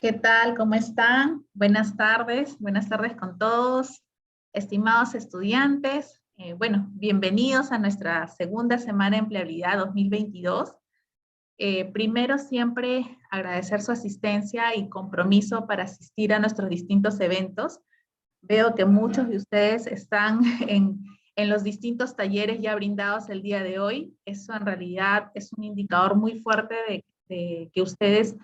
¿Qué tal? ¿Cómo están? Buenas tardes con todos, estimados estudiantes. Bienvenidos a nuestra segunda semana de empleabilidad 2022. Primero, siempre agradecer su asistencia y compromiso para asistir a nuestros distintos eventos. Veo que muchos de ustedes están en los distintos talleres ya brindados el día de hoy. Eso en realidad es un indicador muy fuerte de que ustedes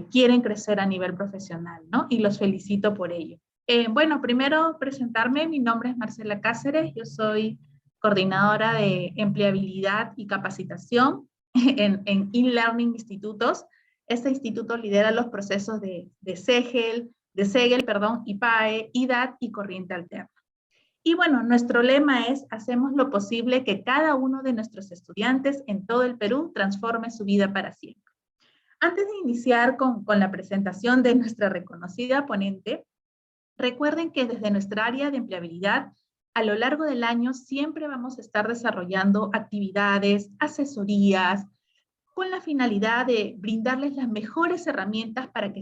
quieren crecer a nivel profesional, ¿no? Y los felicito por ello. Primero presentarme, mi nombre es Marcela Cáceres, yo soy coordinadora de empleabilidad y capacitación en eLearning Institutos. Este instituto lidera los procesos de SEGEL, IPAE, IDAT y Corriente Alterna. Y bueno, nuestro lema es: hacemos lo posible que cada uno de nuestros estudiantes en todo el Perú transforme su vida para siempre. Antes de iniciar con la presentación de nuestra reconocida ponente, recuerden que desde nuestra área de empleabilidad, a lo largo del año siempre vamos a estar desarrollando actividades, asesorías, con la finalidad de brindarles las mejores herramientas para que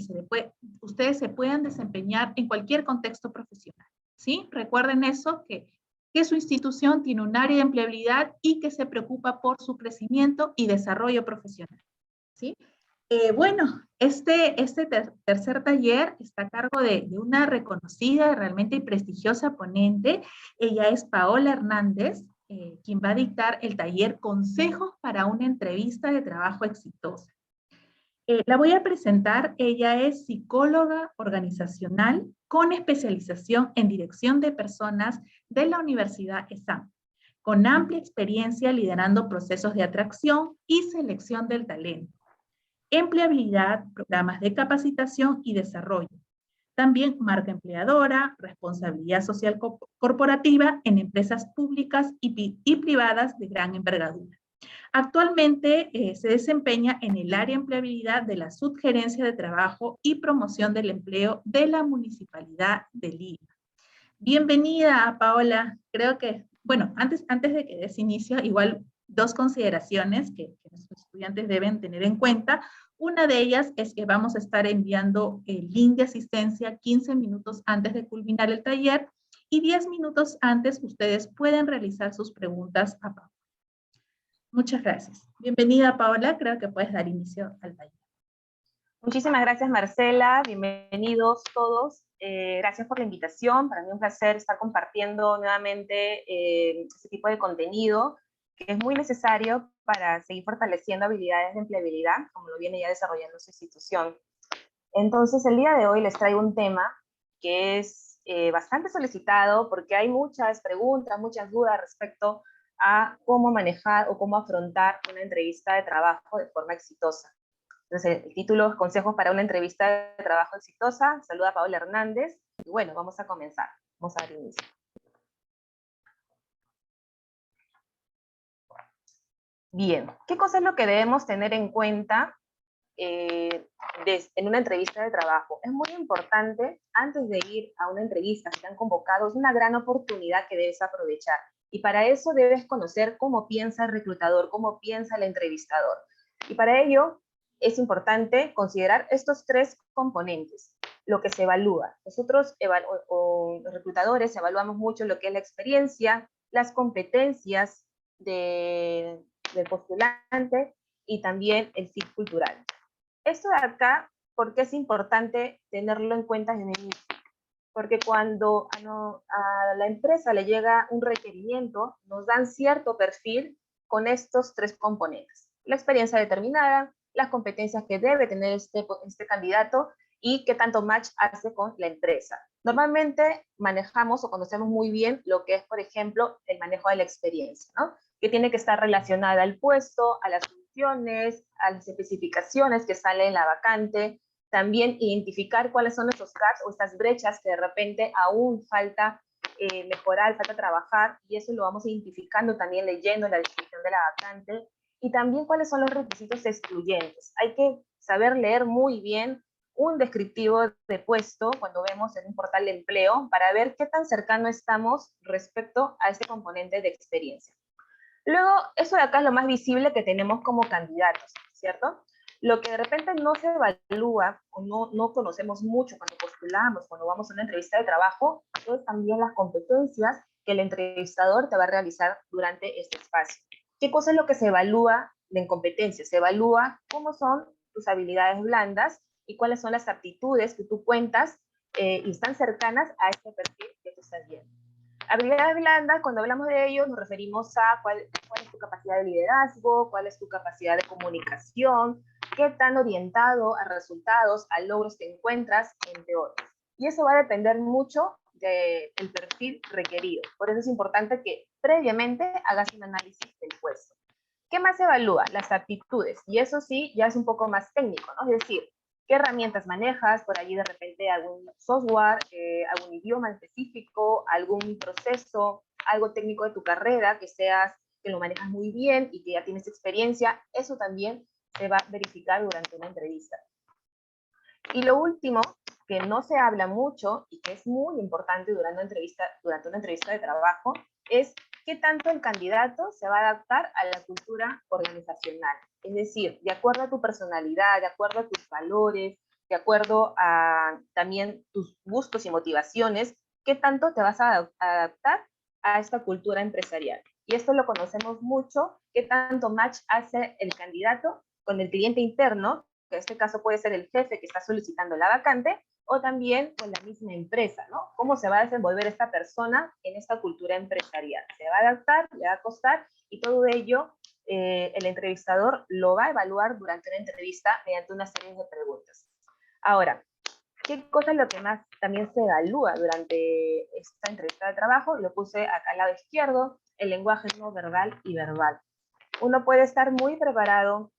ustedes se puedan desempeñar en cualquier contexto profesional, ¿sí? Recuerden eso, que su institución tiene un área de empleabilidad y que se preocupa por su crecimiento y desarrollo profesional, ¿sí? Este tercer taller está a cargo de una reconocida realmente y prestigiosa ponente. Ella es Paola Hernández, quien va a dictar el taller Consejos para una entrevista de trabajo exitosa. La voy a presentar. Ella es psicóloga organizacional con especialización en dirección de personas de la Universidad ESAM, con amplia experiencia liderando procesos de atracción y selección del talento, empleabilidad, programas de capacitación y desarrollo. También marca empleadora, responsabilidad social corporativa en empresas públicas y privadas de gran envergadura. Actualmente se desempeña en el área de empleabilidad de la Subgerencia de Trabajo y Promoción del Empleo de la Municipalidad de Lima. Bienvenida, Paola. Creo que, antes de que des inicio, igual dos consideraciones que nuestros estudiantes deben tener en cuenta. Una de ellas es que vamos a estar enviando el link de asistencia 15 minutos antes de culminar el taller y 10 minutos antes ustedes pueden realizar sus preguntas a Paola. Muchas gracias. Bienvenida, Paola. Creo que puedes dar inicio al taller. Muchísimas gracias, Marcela. Bienvenidos todos. Gracias por la invitación. Para mí es un placer estar compartiendo nuevamente este tipo de contenido que es muy necesario para seguir fortaleciendo habilidades de empleabilidad, como lo viene ya desarrollando su institución. Entonces, el día de hoy les traigo un tema que es bastante solicitado porque hay muchas preguntas, muchas dudas respecto a cómo manejar o cómo afrontar una entrevista de trabajo de forma exitosa. Entonces, el título es Consejos para una entrevista de trabajo exitosa. Saluda a Paola Hernández. Y bueno, vamos a comenzar. Vamos a dar inicio. Bien, ¿qué cosa es lo que debemos tener en cuenta en una entrevista de trabajo? Es muy importante, antes de ir a una entrevista, si te han convocado, es una gran oportunidad que debes aprovechar. Y para eso debes conocer cómo piensa el reclutador, cómo piensa el entrevistador. Y para ello es importante considerar estos tres componentes, lo que se evalúa. Nosotros, los reclutadores, evaluamos mucho lo que es la experiencia, las competencias del postulante y también el fit cultural. Esto de acá, ¿por qué es importante tenerlo en cuenta en el inicio? Porque cuando a la empresa le llega un requerimiento, nos dan cierto perfil con estos tres componentes. La experiencia determinada, las competencias que debe tener este candidato y qué tanto match hace con la empresa. Normalmente manejamos o conocemos muy bien lo que es, por ejemplo, el manejo de la experiencia, ¿no? Que tiene que estar relacionada al puesto, a las funciones, a las especificaciones que salen en la vacante. También identificar cuáles son esos gaps o estas brechas que de repente aún falta mejorar, falta trabajar, y eso lo vamos identificando también leyendo la descripción de la vacante. Y también cuáles son los requisitos excluyentes. Hay que saber leer muy bien un descriptivo de puesto cuando vemos en un portal de empleo para ver qué tan cercano estamos respecto a ese componente de experiencia. Luego, eso de acá es lo más visible que tenemos como candidatos, ¿cierto? Lo que de repente no se evalúa o no conocemos mucho cuando postulamos, cuando vamos a una entrevista de trabajo, es también las competencias que el entrevistador te va a realizar durante este espacio. ¿Qué cosa es lo que se evalúa en competencias? Se evalúa cómo son tus habilidades blandas y cuáles son las aptitudes que tú cuentas y están cercanas a este perfil que tú estás viendo. Habilidades blandas, cuando hablamos de ello, nos referimos a cuál es tu capacidad de liderazgo, cuál es tu capacidad de comunicación, qué tan orientado a resultados, a logros te encuentras, entre otros. Y eso va a depender mucho del perfil requerido. Por eso es importante que previamente hagas un análisis del puesto. ¿Qué más se evalúa? Las aptitudes. Y eso sí, ya es un poco más técnico, ¿no? Es decir, ¿qué herramientas manejas? Por allí de repente algún software, algún idioma específico, algún proceso, algo técnico de tu carrera que lo manejas muy bien y que ya tienes experiencia. Eso también se va a verificar durante una entrevista. Y lo último, que no se habla mucho y que es muy importante durante una entrevista de trabajo, es qué tanto el candidato se va a adaptar a la cultura organizacional. Es decir, de acuerdo a tu personalidad, de acuerdo a tus valores, de acuerdo a también tus gustos y motivaciones, qué tanto te vas a adaptar a esta cultura empresarial. Y esto lo conocemos mucho, qué tanto match hace el candidato con el cliente interno, que en este caso puede ser el jefe que está solicitando la vacante, o también con la misma empresa, ¿no? ¿Cómo se va a desenvolver esta persona en esta cultura empresarial? ¿Se va a adaptar? ¿Le va a costar? Y todo ello, el entrevistador lo va a evaluar durante una entrevista mediante una serie de preguntas. Ahora, ¿qué cosa es lo que más también se evalúa durante esta entrevista de trabajo? Lo puse acá al lado izquierdo, el lenguaje no verbal y verbal. Uno puede estar muy preparado,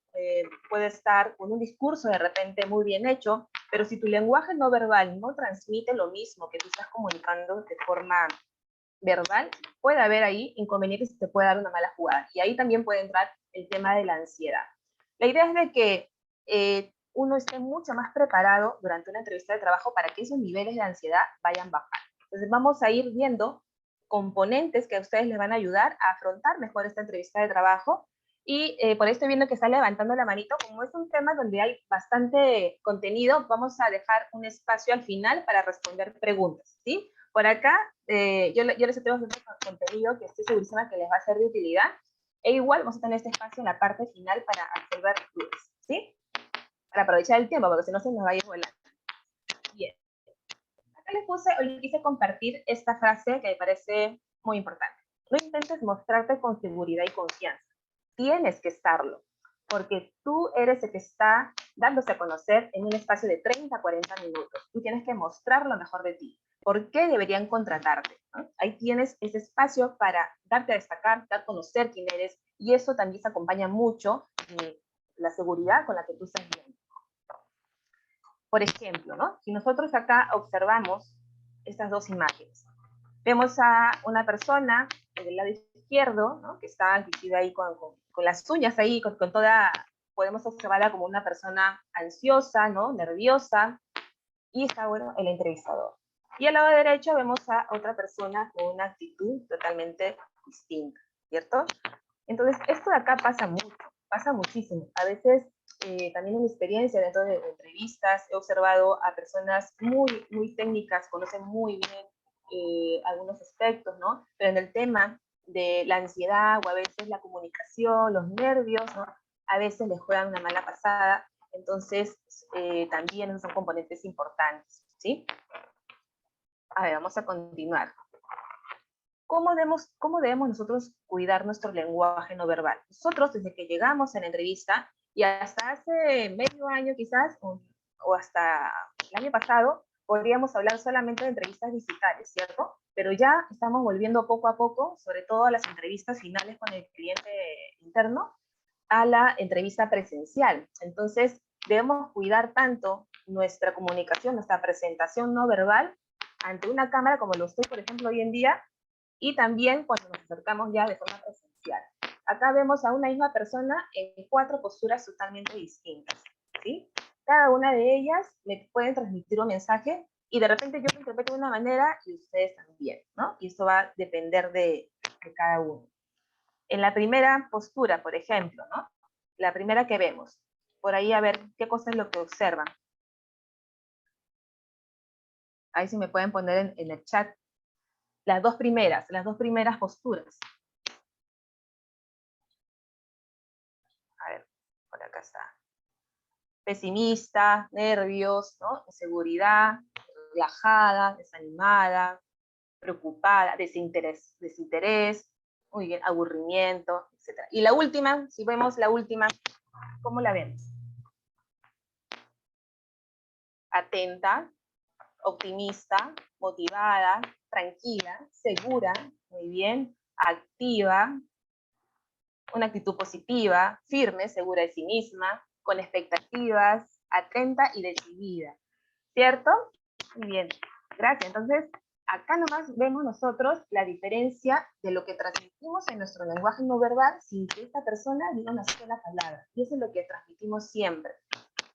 puede estar con un discurso de repente muy bien hecho, pero si tu lenguaje no verbal no transmite lo mismo que tú estás comunicando de forma verbal, puede haber ahí inconvenientes y te puede dar una mala jugada. Y ahí también puede entrar el tema de la ansiedad. La idea es de que uno esté mucho más preparado durante una entrevista de trabajo para que esos niveles de ansiedad vayan bajando. Entonces vamos a ir viendo componentes que a ustedes les van a ayudar a afrontar mejor esta entrevista de trabajo. Y por ahí estoy viendo que está levantando la manito. Como es un tema donde hay bastante contenido, vamos a dejar un espacio al final para responder preguntas, ¿sí? Por acá, yo les tengo contenido que estoy segurísima que les va a ser de utilidad. E igual vamos a tener este espacio en la parte final para resolver dudas, ¿sí? Para aprovechar el tiempo, porque si no se nos va a ir volando. Bien. Acá les quise compartir esta frase que me parece muy importante. No intentes mostrarte con seguridad y confianza. Tienes que estarlo, porque tú eres el que está dándose a conocer en un espacio de 30 a 40 minutos. Tú tienes que mostrar lo mejor de ti. ¿Por qué deberían contratarte? ¿No? Ahí tienes ese espacio para darte a destacar, dar a conocer quién eres, y eso también se acompaña mucho de la seguridad con la que tú estás viendo. Por ejemplo, ¿no? Si nosotros acá observamos estas dos imágenes, vemos a una persona del lado izquierdo, ¿no? Que está vestida ahí con las uñas ahí, con toda, podemos observarla como una persona ansiosa, ¿no? Nerviosa, y está, bueno, el entrevistador. Y al lado derecho vemos a otra persona con una actitud totalmente distinta, ¿cierto? Entonces, esto de acá pasa mucho, pasa muchísimo. A veces, también en mi experiencia dentro de entrevistas, he observado a personas muy, muy técnicas, conocen muy bien algunos aspectos, ¿no? Pero en el tema de la ansiedad o a veces la comunicación, los nervios, ¿no? A veces les juegan una mala pasada. Entonces, también esos son componentes importantes, ¿sí? A ver, vamos a continuar. ¿Cómo debemos nosotros cuidar nuestro lenguaje no verbal? Nosotros, desde que llegamos a la entrevista, y hasta hace medio año quizás, o hasta el año pasado, podríamos hablar solamente de entrevistas digitales, ¿cierto? Pero ya estamos volviendo poco a poco, sobre todo a las entrevistas finales con el cliente interno, a la entrevista presencial. Entonces, debemos cuidar tanto nuestra comunicación, nuestra presentación no verbal ante una cámara, como lo estoy, por ejemplo, hoy en día, y también cuando nos acercamos ya de forma presencial. Acá vemos a una misma persona en 4 posturas totalmente distintas, ¿sí? Cada una de ellas me pueden transmitir un mensaje y de repente yo lo interpreto de una manera y ustedes también, ¿no? Y eso va a depender de cada uno. En la primera postura, por ejemplo, ¿no? La primera que vemos, por ahí a ver qué cosa es lo que observan. Ahí sí me pueden poner en el chat las dos primeras posturas. A ver, por acá está. Pesimista, nervios, ¿no? Inseguridad, relajada, desanimada, preocupada, desinterés, muy bien, aburrimiento, etc. Y la última, si vemos la última, ¿cómo la vemos? Atenta, optimista, motivada, tranquila, segura, muy bien, activa, una actitud positiva, firme, segura de sí misma, con expectativas, atenta y decidida. ¿Cierto? Muy bien, gracias. Entonces, acá nomás vemos nosotros la diferencia de lo que transmitimos en nuestro lenguaje no verbal sin que esta persona diga una sola palabra. Y eso es lo que transmitimos siempre.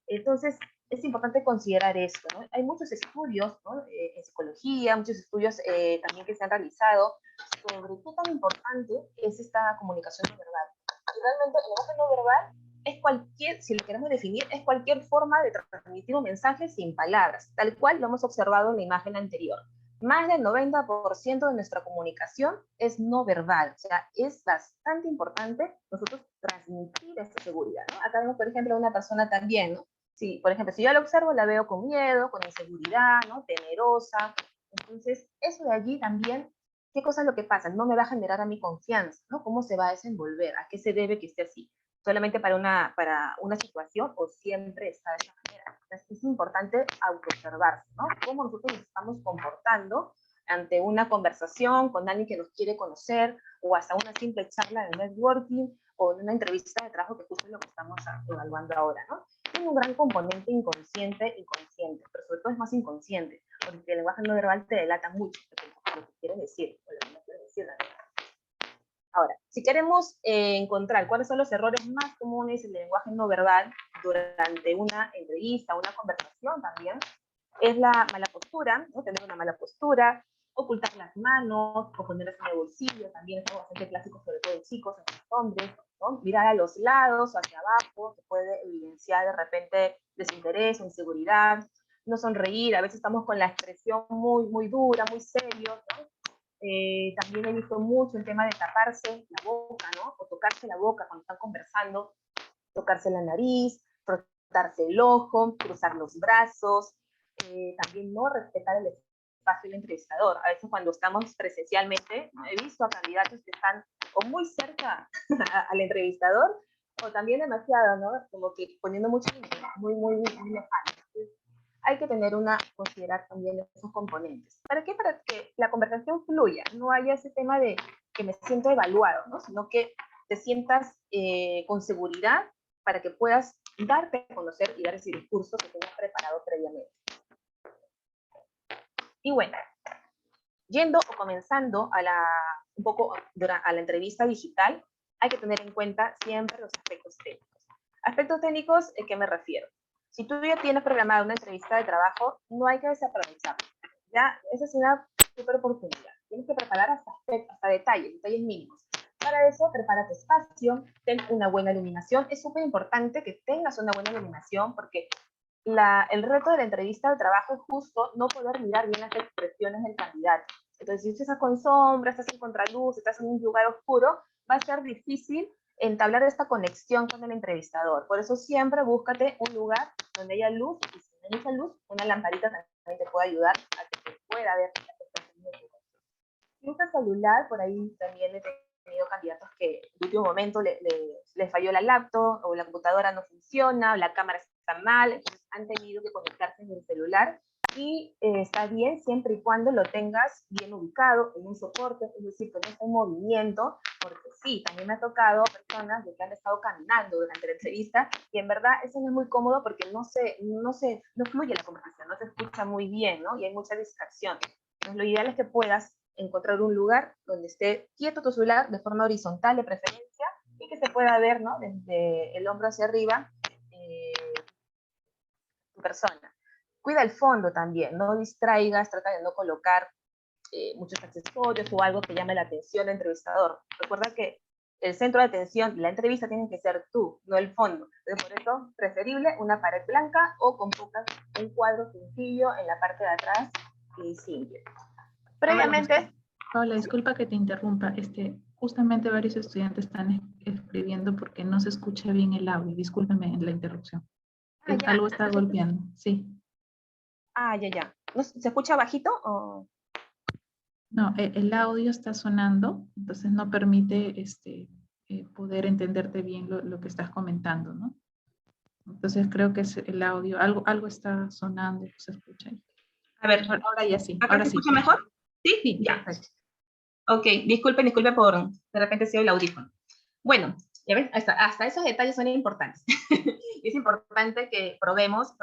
Entonces, es importante considerar esto, ¿no? Hay muchos estudios, ¿no? En psicología, muchos estudios también que se han realizado sobre qué tan importante es esta comunicación no verbal. Y realmente el lenguaje no verbal es cualquier, si lo queremos definir, es cualquier forma de transmitir un mensaje sin palabras, tal cual lo hemos observado en la imagen anterior. Más del 90% de nuestra comunicación es no verbal, o sea, es bastante importante nosotros transmitir esta seguridad, ¿no? Acá vemos, por ejemplo, a una persona también, ¿no? Sí, por ejemplo, si yo la observo, la veo con miedo, con inseguridad, ¿no? Temerosa. Entonces, eso de allí también, ¿qué cosa es lo que pasa? No me va a generar a mi confianza, ¿no? ¿Cómo se va a desenvolver? ¿A qué se debe que esté así? ¿Solamente para una situación o siempre está de esa manera? Entonces, es importante autoobservarse, ¿no? ¿Cómo nosotros nos estamos comportando ante una conversación con alguien que nos quiere conocer o hasta una simple charla de networking o en una entrevista de trabajo, que justo es lo que estamos evaluando ahora, ¿no? Tiene un gran componente inconsciente y consciente, pero sobre todo es más inconsciente, porque el lenguaje no verbal te delata mucho lo que quieres decir, o lo que no quieres decir. Ahora, si queremos encontrar cuáles son los errores más comunes en el lenguaje no verbal durante una entrevista, una conversación también, es la mala postura, ¿no? Tener una mala postura, ocultar las manos, o ponerlas en el bolsillo, también es algo bastante clásico, sobre todo en chicos, en los hombres, ¿no? Mirar a los lados, hacia abajo, que puede evidenciar de repente desinterés, inseguridad, no sonreír, a veces estamos con la expresión muy dura, muy serio, ¿no? También he visto mucho el tema de taparse la boca, ¿no? O tocarse la boca cuando están conversando, tocarse la nariz, frotarse el ojo, cruzar los brazos, también no respetar el espacio del entrevistador. A veces cuando estamos presencialmente, he visto a candidatos que están o muy cerca al entrevistador, o también demasiado, ¿no? Como que poniendo mucho límite, muy lejano. Hay que considerar también esos componentes. ¿Para qué? Para que la conversación fluya, no haya ese tema de que me siento evaluado, ¿no? Sino que te sientas con seguridad para que puedas darte a conocer y dar ese discurso que tengas preparado previamente. Y bueno, yendo o comenzando un poco a la entrevista digital, hay que tener en cuenta siempre los aspectos técnicos. Aspectos técnicos, ¿a qué me refiero? Si tú ya tienes programada una entrevista de trabajo, no hay que desaprovecharla. Ya, esa es una súper oportunidad. Tienes que preparar hasta detalles mínimos. Para eso, prepara tu espacio, ten una buena iluminación. Es súper importante que tengas una buena iluminación porque el reto de la entrevista de trabajo es justo no poder mirar bien las expresiones del candidato. Entonces, si estás con sombra, estás en contraluz, estás en un lugar oscuro, va a ser difícil entablar esta conexión con el entrevistador. Por eso siempre búscate un lugar donde haya luz, y si no hay mucha luz, una lamparita también te puede ayudar a que se pueda ver las expresiones del candidato. Si usas celular, por ahí también he tenido candidatos que en el último momento les falló la laptop, o la computadora no funciona, o la cámara está mal, entonces han tenido que conectarse en el celular, y está bien siempre y cuando lo tengas bien ubicado en un soporte, es decir, que no esté en movimiento, porque sí, también me ha tocado personas que han estado caminando durante la entrevista, y en verdad eso no es muy cómodo porque no fluye la conversación, no se escucha muy bien, ¿no? Y hay mucha distracción. Entonces lo ideal es que puedas encontrar un lugar donde esté quieto tu celular, de forma horizontal de preferencia, y que se pueda ver, ¿no? Desde el hombro hacia arriba, tu persona. Cuida el fondo también, no distraigas, trata de no colocar muchos accesorios o algo que llame la atención del entrevistador. Recuerda que el centro de atención de la entrevista tiene que ser tú, no el fondo. Entonces, por eso, preferible una pared blanca o con un cuadro sencillo en la parte de atrás y simple. Previamente... Paula, disculpa que te interrumpa. Justamente varios estudiantes están escribiendo porque no se escucha bien el audio. Discúlpame la interrupción. Algo está golpeando, sí. Ya. ¿Se escucha bajito o...? No, el audio está sonando, entonces no permite poder entenderte bien lo que estás comentando, ¿no? Entonces creo que es el audio, algo está sonando, se escucha ahí. A ver, ahora ya sí. ¿Acá se escucha mejor? ¿Sí? Sí, ya. Perfecto. Ok, disculpe por de repente sido el audífono. Bueno, ya ves, hasta esos detalles son importantes. Es importante que probemos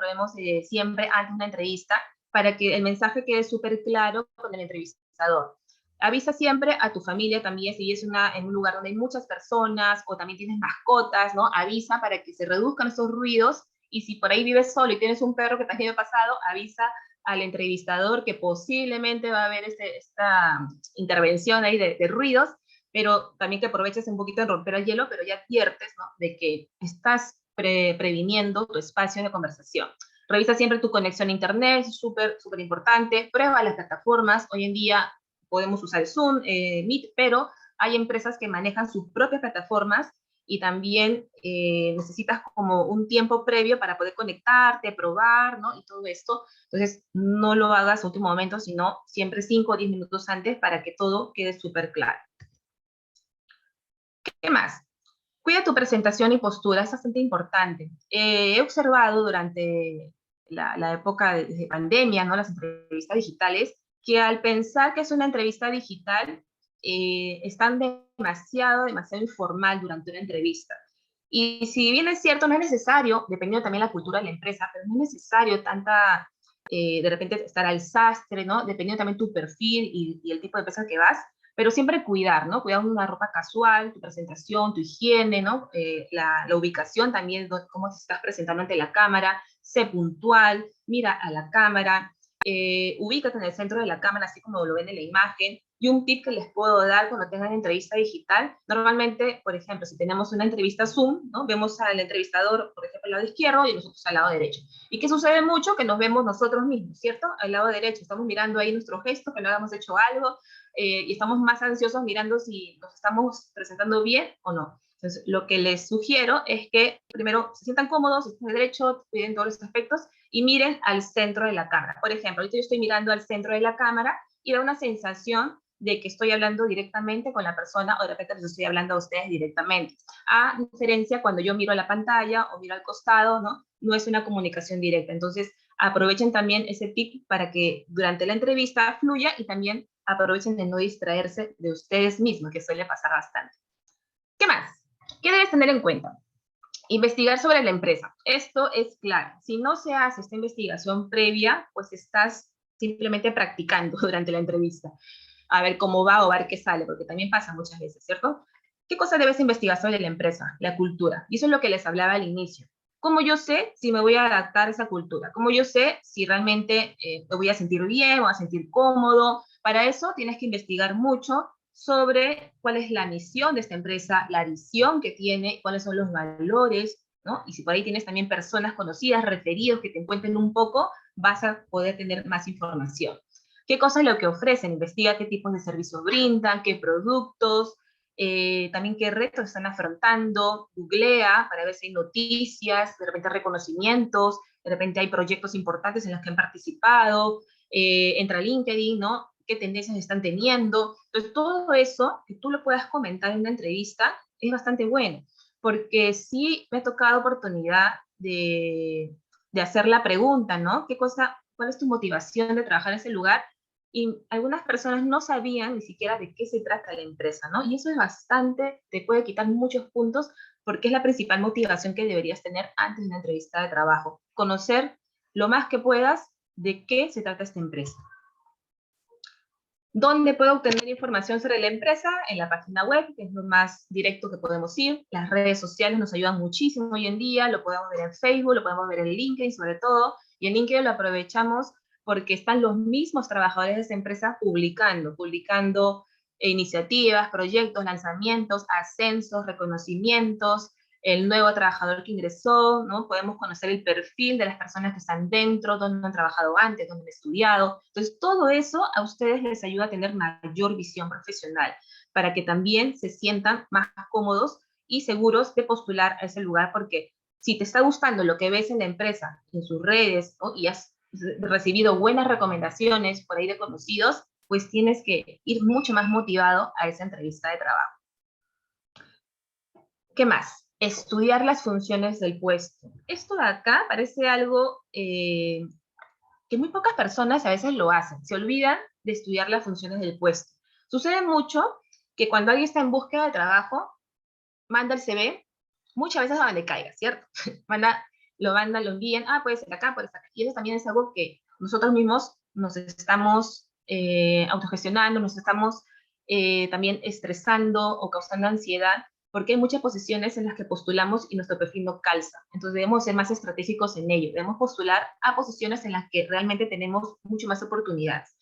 siempre antes de una entrevista para que el mensaje quede súper claro con el entrevistador. Avisa siempre a tu familia también, si es en un lugar donde hay muchas personas o también tienes mascotas, ¿no? Avisa para que se reduzcan esos ruidos, y si por ahí vives solo y tienes un perro que también ha pasado, avisa al entrevistador que posiblemente va a haber esta intervención ahí de ruidos, pero también que aproveches un poquito en romper el hielo, pero ya adviertes, ¿no?, de que estás previniendo tu espacio de conversación. Revisa siempre tu conexión a internet, es súper importante. Prueba las plataformas. Hoy en día podemos usar Zoom, Meet, pero hay empresas que manejan sus propias plataformas y también necesitas como un tiempo previo para poder conectarte, probar, ¿no?, y todo esto. Entonces, no lo hagas a último momento, sino siempre 5 o 10 minutos antes para que todo quede súper claro. ¿Qué más? Cuida tu presentación y postura, es bastante importante. He observado durante la época de pandemia, ¿no?, las entrevistas digitales, que al pensar que es una entrevista digital, están demasiado informal durante una entrevista. Y si bien es cierto, no es necesario, dependiendo también de la cultura de la empresa, pero no es necesario tanta, de repente estar al sastre, ¿no?, dependiendo también tu perfil y el tipo de empresa que vas, pero siempre cuidar, ¿no? Cuidar una ropa casual, tu presentación, tu higiene, ¿no? La ubicación también, cómo te estás presentando ante la cámara, sé puntual, mira a la cámara, ubícate en el centro de la cámara, así como lo ven en la imagen. Y un tip que les puedo dar cuando tengan entrevista digital, normalmente, por ejemplo, si tenemos una entrevista Zoom, ¿no?, vemos al entrevistador, por ejemplo, al lado izquierdo y nosotros al lado derecho. ¿Y qué sucede mucho? Que nos vemos nosotros mismos, ¿cierto? Al lado derecho, estamos mirando ahí nuestro gesto, que no hayamos hecho algo, y estamos más ansiosos mirando si nos estamos presentando bien o no. Entonces, lo que les sugiero es que primero se sientan cómodos, estén de derecho, cuiden todos los aspectos y miren al centro de la cámara. Por ejemplo, ahorita yo estoy mirando al centro de la cámara y da una sensación de que estoy hablando directamente con la persona, o de repente les estoy hablando a ustedes directamente. A diferencia cuando yo miro a la pantalla o miro al costado, ¿no? No es una comunicación directa. Entonces, aprovechen también ese tip para que durante la entrevista fluya, y también aprovechen de no distraerse de ustedes mismos, que suele pasar bastante. ¿Qué más? ¿Qué debes tener en cuenta? Investigar sobre la empresa. Esto es claro. Si no se hace esta investigación previa, pues estás simplemente practicando durante la entrevista. A ver cómo va o a ver qué sale, porque también pasa muchas veces, ¿cierto? ¿Qué cosa debes investigar sobre la empresa? La cultura. Y eso es lo que les hablaba al inicio. ¿Cómo yo sé si me voy a adaptar a esa cultura? ¿Cómo yo sé si realmente me voy a sentir bien o a sentir cómodo? Para eso tienes que investigar mucho sobre cuál es la misión de esta empresa, la visión que tiene, cuáles son los valores, ¿no? Y si por ahí tienes también personas conocidas, referidos, que te encuentren un poco, vas a poder tener más información. ¿Qué cosa es lo que ofrecen? Investiga qué tipos de servicios brindan, qué productos, también qué retos están afrontando, googlea para ver si hay noticias, de repente reconocimientos, de repente hay proyectos importantes en los que han participado, entra a LinkedIn, ¿no? ¿Qué tendencias están teniendo? Entonces, todo eso, que tú lo puedas comentar en una entrevista, es bastante bueno, porque sí me ha tocado oportunidad de hacer la pregunta, ¿no? ¿Cuál es tu motivación de trabajar en ese lugar? Y algunas personas no sabían ni siquiera de qué se trata la empresa, ¿no? Y eso es bastante, te puede quitar muchos puntos, porque es la principal motivación que deberías tener antes de una entrevista de trabajo. Conocer lo más que puedas de qué se trata esta empresa. ¿Dónde puedo obtener información sobre la empresa? En la página web, que es lo más directo que podemos ir. Las redes sociales nos ayudan muchísimo hoy en día, lo podemos ver en Facebook, lo podemos ver en LinkedIn sobre todo, y en LinkedIn lo aprovechamos porque están los mismos trabajadores de esa empresa publicando iniciativas, proyectos, lanzamientos, ascensos, reconocimientos, el nuevo trabajador que ingresó, ¿no? Podemos conocer el perfil de las personas que están dentro, dónde han trabajado antes, dónde han estudiado. Entonces, todo eso a ustedes les ayuda a tener mayor visión profesional, para que también se sientan más cómodos y seguros de postular a ese lugar, porque si te está gustando lo que ves en la empresa, en sus redes, ¿no? Y has recibido buenas recomendaciones por ahí de conocidos, pues tienes que ir mucho más motivado a esa entrevista de trabajo. ¿Qué más? Estudiar las funciones del puesto. Esto de acá parece algo que muy pocas personas a veces lo hacen. Se olvidan de estudiar las funciones del puesto. Sucede mucho que cuando alguien está en búsqueda de trabajo, manda el CV, muchas veces a donde caiga, ¿cierto? Lo envían, puede ser acá, puede ser acá. Y eso también es algo que nosotros mismos nos estamos autogestionando, nos estamos también estresando o causando ansiedad, porque hay muchas posiciones en las que postulamos y nuestro perfil no calza. Entonces debemos ser más estratégicos en ello. Debemos postular a posiciones en las que realmente tenemos mucho más oportunidades.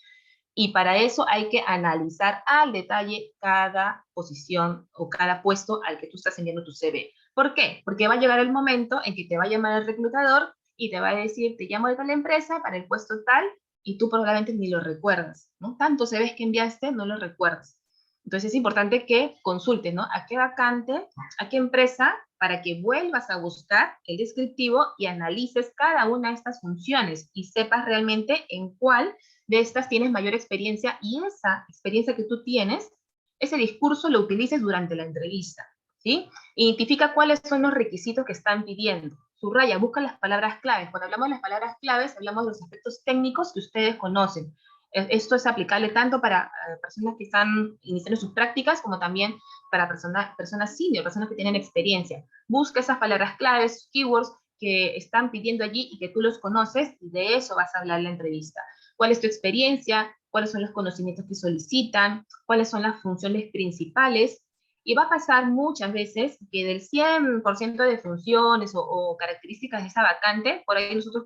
Y para eso hay que analizar al detalle cada posición o cada puesto al que tú estás enviando tu CV. ¿Por qué? Porque va a llegar el momento en que te va a llamar el reclutador y te va a decir, te llamo de tal empresa para el puesto tal, y tú probablemente ni lo recuerdas, ¿no? Tantos CVs que enviaste, no lo recuerdas. Entonces es importante que consultes, ¿no? A qué vacante, a qué empresa, para que vuelvas a buscar el descriptivo y analices cada una de estas funciones y sepas realmente en cuál de estas tienes mayor experiencia, y esa experiencia que tú tienes, ese discurso lo utilices durante la entrevista, ¿sí? Identifica cuáles son los requisitos que están pidiendo. Subraya, busca las palabras claves. Cuando hablamos de las palabras claves, hablamos de los aspectos técnicos que ustedes conocen. Esto es aplicable tanto para personas que están iniciando sus prácticas, como también para personas senior, personas que tienen experiencia. Busca esas palabras claves, keywords que están pidiendo allí y que tú los conoces, y de eso vas a hablar en la entrevista. ¿Cuál es tu experiencia? ¿Cuáles son los conocimientos que solicitan? ¿Cuáles son las funciones principales? Y va a pasar muchas veces que del 100% de funciones o características de esa vacante, por ahí nosotros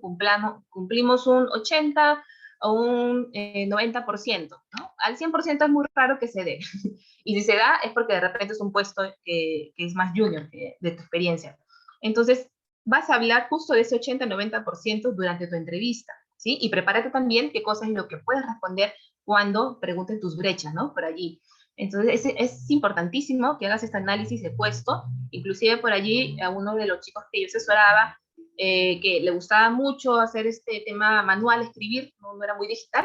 cumplimos un 80 o un 90%, ¿no? Al 100% es muy raro que se dé. Y si se da es porque de repente es un puesto que es más junior de tu experiencia. Entonces, vas a hablar justo de ese 80-90% durante tu entrevista, ¿sí? Y prepárate también qué cosa es lo que puedes responder cuando pregunten tus brechas, ¿no? Por allí. Entonces, es importantísimo que hagas este análisis de puesto. Inclusive por allí, a uno de los chicos que yo asesoraba, que le gustaba mucho hacer este tema manual, escribir, no era muy digital,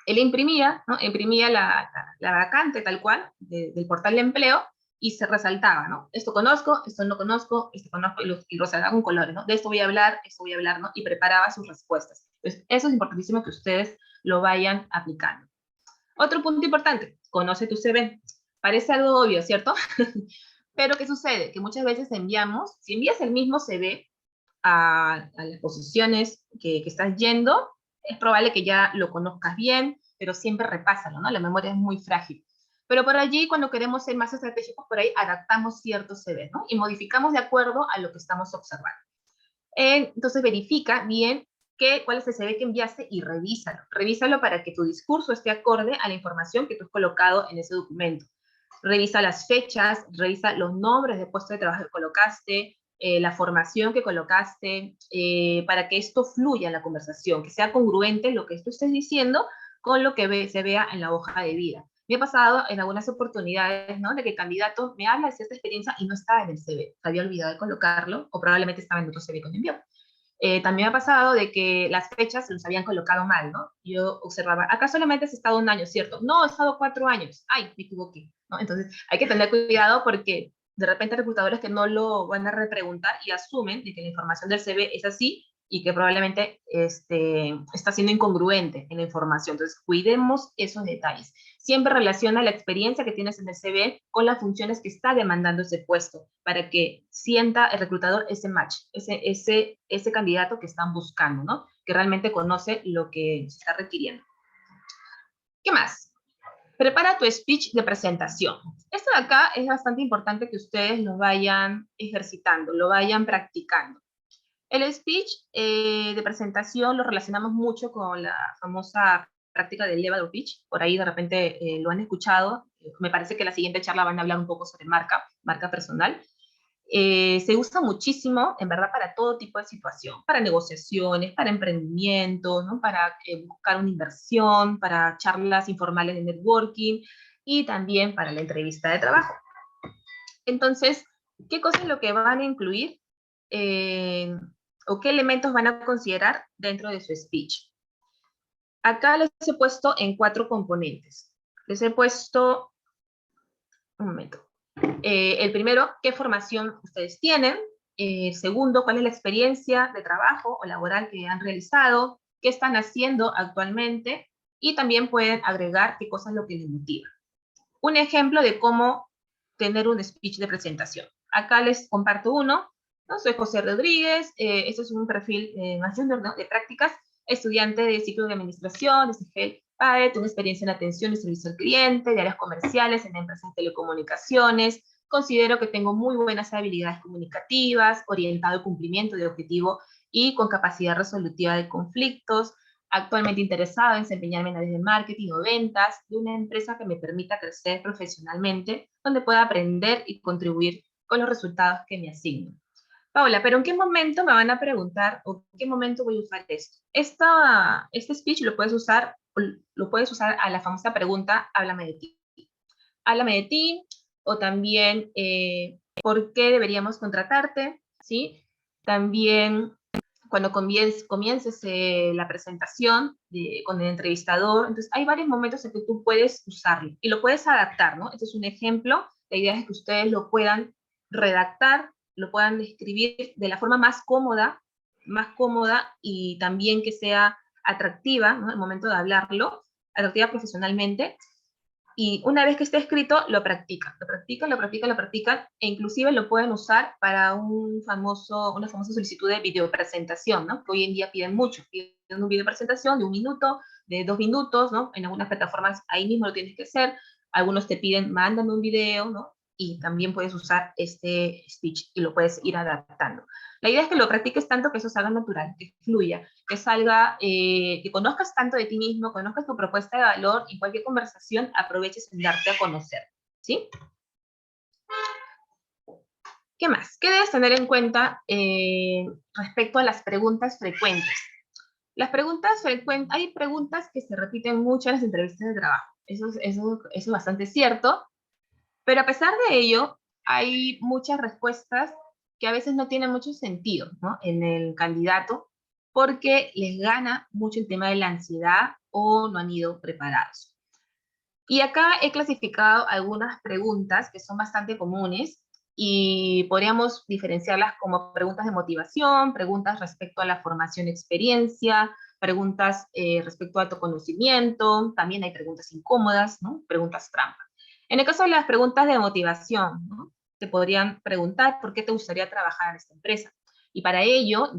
él imprimía, ¿no? Imprimía la vacante tal cual del portal de empleo, y se resaltaba, ¿no? Esto conozco, esto no conozco, esto conozco, y lo resaltaba con colores, ¿no? De esto voy a hablar, esto voy a hablar, ¿no? Y preparaba sus respuestas. Entonces, eso es importantísimo que ustedes lo vayan aplicando. Otro punto importante, conoce tu CV. Parece algo obvio, ¿cierto? Pero ¿qué sucede? Que muchas veces si envías el mismo CV a las posiciones que estás yendo, es probable que ya lo conozcas bien, pero siempre repásalo, ¿no? La memoria es muy frágil. Pero por allí, cuando queremos ser más estratégicos, por ahí adaptamos ciertos CV, ¿no? Y modificamos de acuerdo a lo que estamos observando. Entonces verifica bien cuál es el CV que enviaste y revísalo. Revísalo para que tu discurso esté acorde a la información que tú has colocado en ese documento. Revisa las fechas, revisa los nombres de puestos de trabajo que colocaste, la formación que colocaste, para que esto fluya en la conversación, que sea congruente lo que tú estés diciendo con lo que se vea en la hoja de vida. Me ha pasado en algunas oportunidades, ¿no? De que el candidato me habla de cierta experiencia y no estaba en el CV, se había olvidado de colocarlo, o probablemente estaba en otro CV que me envió. También me ha pasado de que las fechas se los habían colocado mal, ¿no? Yo observaba, acá solamente has estado 1 año, ¿cierto? No, he estado 4 años. Ay, me equivoqué, ¿no? Entonces, hay que tener cuidado, porque de repente hay reclutadores que no lo van a repreguntar y asumen de que la información del CV es así, y que probablemente está siendo incongruente en la información. Entonces, cuidemos esos detalles. Siempre relaciona la experiencia que tienes en el CV con las funciones que está demandando ese puesto, para que sienta el reclutador ese match, ese candidato que están buscando, ¿no? Que realmente conoce lo que se está requiriendo. ¿Qué más? Prepara tu speech de presentación. Esto de acá es bastante importante que ustedes lo vayan ejercitando, lo vayan practicando. El speech de presentación lo relacionamos mucho con la famosa práctica del elevator pitch, por ahí de repente lo han escuchado. Me parece que la siguiente charla van a hablar un poco sobre marca personal. Se usa muchísimo, en verdad, para todo tipo de situación, para negociaciones, para emprendimientos, ¿no? Para buscar una inversión, para charlas informales de networking y también para la entrevista de trabajo. Entonces, ¿qué cosas es lo que van a incluir o qué elementos van a considerar dentro de su speech? Acá les he puesto en 4 componentes. Les he puesto, un momento, el primero, ¿qué formación ustedes tienen? Segundo, ¿cuál es la experiencia de trabajo o laboral que han realizado? ¿Qué están haciendo actualmente? Y también pueden agregar qué cosa es lo que les motiva. Un ejemplo de cómo tener un speech de presentación. Acá les comparto uno, ¿no? Soy José Rodríguez, este es un perfil más junior, ¿no? De prácticas, estudiante de ciclo de administración, de CIGEL PAE, tengo experiencia en atención y servicio al cliente, de áreas comerciales en empresas de telecomunicaciones, considero que tengo muy buenas habilidades comunicativas, orientado al cumplimiento de objetivo y con capacidad resolutiva de conflictos, actualmente interesado en desempeñarme en áreas de marketing o ventas de una empresa que me permita crecer profesionalmente, donde pueda aprender y contribuir con los resultados que me asignan. Paola, ¿pero en qué momento me van a preguntar o en qué momento voy a usar esto? Este speech lo puedes usar a la famosa pregunta, háblame de ti. Háblame de ti, o también, ¿por qué deberíamos contratarte? ¿Sí? También, cuando comiences la presentación con el entrevistador, entonces hay varios momentos en que tú puedes usarlo y lo puedes adaptar, ¿no? Este es un ejemplo, la idea es que ustedes lo puedan redactar, lo puedan escribir de la forma más cómoda y también que sea atractiva, ¿no? Al momento de hablarlo, atractiva profesionalmente, y una vez que esté escrito, lo practican, e inclusive lo pueden usar para una famosa solicitud de videopresentación, ¿no? Que hoy en día piden mucho, piden un video presentación de 1 minuto, de 2 minutos, ¿no? En algunas plataformas ahí mismo lo tienes que hacer, algunos te piden, mándame un video, ¿no? Y también puedes usar este speech y lo puedes ir adaptando. La idea es que lo practiques tanto que eso salga natural, que fluya, que salga, que conozcas tanto de ti mismo, conozcas tu propuesta de valor y cualquier conversación aproveches en darte a conocer, ¿sí? ¿Qué más? ¿Qué debes tener en cuenta respecto a las preguntas frecuentes? Las preguntas frecuentes, hay preguntas que se repiten mucho en las entrevistas de trabajo, eso es bastante cierto, pero a pesar de ello, hay muchas respuestas que a veces no tienen mucho sentido, ¿no? En el candidato, porque les gana mucho el tema de la ansiedad o no han ido preparados. Y acá he clasificado algunas preguntas que son bastante comunes y podríamos diferenciarlas como preguntas de motivación, preguntas respecto a la formación y experiencia, preguntas respecto a autoconocimiento, también hay preguntas incómodas, ¿no? Preguntas trampa. En el caso de las preguntas de motivación, ¿no? Te podrían preguntar por qué te gustaría trabajar en esta empresa. Y para ello,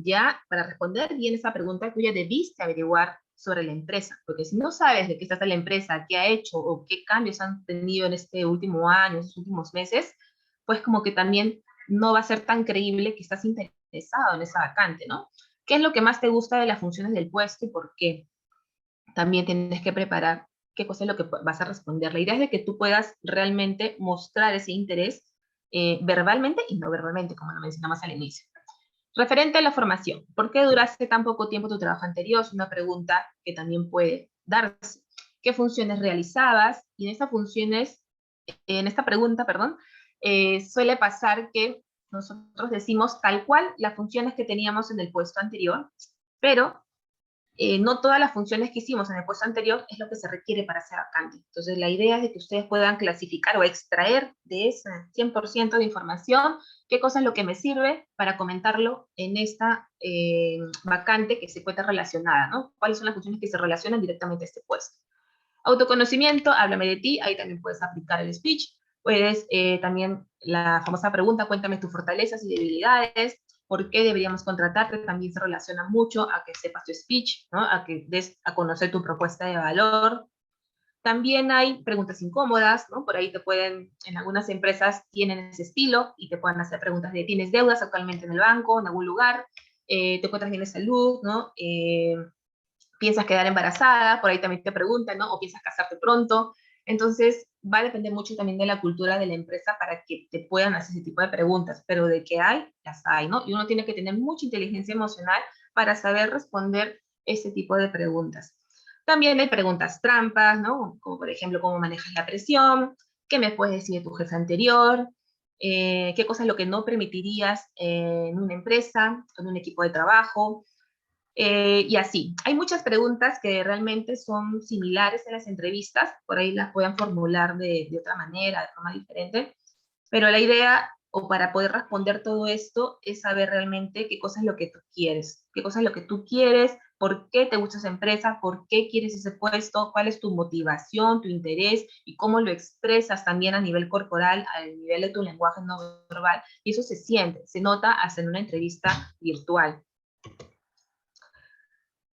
para responder bien esa pregunta, tú ya debiste averiguar sobre la empresa, porque si no sabes de qué está la empresa, qué ha hecho o qué cambios han tenido en este último año, en estos últimos meses, pues como que también no va a ser tan creíble que estás interesado en esa vacante, ¿no? ¿Qué es lo que más te gusta de las funciones del puesto y por qué? También tienes que preparar qué cosa es lo que vas a responder. La idea es de que tú puedas realmente mostrar ese interés verbalmente y no verbalmente, como lo mencionamos al inicio. Referente a la formación, ¿por qué duraste tan poco tiempo tu trabajo anterior? Es una pregunta que también puede darse. ¿Qué funciones realizabas? Y en esta pregunta, perdón, suele pasar que nosotros decimos tal cual las funciones que teníamos en el puesto anterior, pero no todas las funciones que hicimos en el puesto anterior es lo que se requiere para ser vacante. Entonces, la idea es de que ustedes puedan clasificar o extraer de ese 100% de información qué cosa es lo que me sirve para comentarlo en esta vacante que se encuentra relacionada, ¿no? ¿Cuáles son las funciones que se relacionan directamente a este puesto? Autoconocimiento, háblame de ti, ahí también puedes aplicar el speech. Puedes también la famosa pregunta, cuéntame tus fortalezas y debilidades. ¿Por qué deberíamos contratarte? También se relaciona mucho a que sepas tu speech, ¿no? A que des a conocer tu propuesta de valor. También hay preguntas incómodas, ¿no? Por ahí en algunas empresas tienen ese estilo y te pueden hacer preguntas de, ¿tienes deudas actualmente en el banco, en algún lugar? ¿Te encuentras bien de salud, no? piensas quedar embarazada, por ahí también te preguntan, ¿no? O piensas casarte pronto. Entonces, va a depender mucho también de la cultura de la empresa para que te puedan hacer ese tipo de preguntas, pero de que hay, las hay, ¿no? Y uno tiene que tener mucha inteligencia emocional para saber responder ese tipo de preguntas. También hay preguntas trampas, ¿no? Como por ejemplo, ¿cómo manejas la presión? ¿Qué me puedes decir de tu jefe anterior? ¿Qué cosa es lo que no permitirías en una empresa, en un equipo de trabajo? Y así. Hay muchas preguntas que realmente son similares en las entrevistas, por ahí las puedan formular de otra manera, de forma diferente, pero la idea, o para poder responder todo esto, es saber realmente qué cosa es lo que tú quieres, qué cosa es lo que tú quieres, por qué te gusta esa empresa, por qué quieres ese puesto, cuál es tu motivación, tu interés, y cómo lo expresas también a nivel corporal, a nivel de tu lenguaje no verbal, y eso se siente, se nota hasta en una entrevista virtual.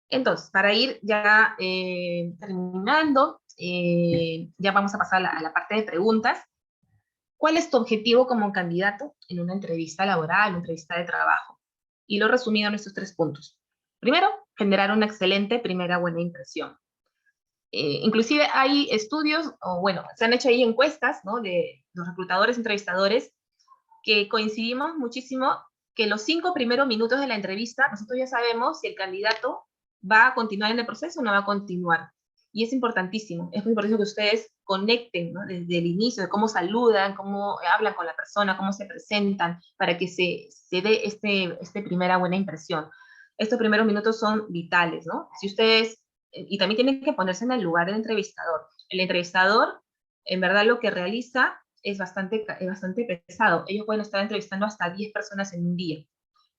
Entonces, para ir ya terminando, ya vamos a pasar a la parte de preguntas. ¿Cuál es tu objetivo como candidato en una entrevista laboral, una entrevista de trabajo? Y lo he resumido en estos 3 puntos. Primero, generar una excelente primera buena impresión. Inclusive hay estudios, o bueno, se han hecho ahí encuestas, ¿no? De los reclutadores, entrevistadores, que coincidimos muchísimo que los 5 primeros minutos de la entrevista, nosotros ya sabemos si el candidato va a continuar en el proceso o no va a continuar. Y es importantísimo que ustedes conecten, ¿no? Desde el inicio, de cómo saludan, cómo hablan con la persona, cómo se presentan, para que se dé este primera buena impresión. Estos primeros minutos son vitales, ¿no? Si ustedes, y también tienen que ponerse en el lugar del entrevistador. El entrevistador, en verdad, lo que realiza es bastante pesado. Ellos pueden estar entrevistando hasta 10 personas en un día.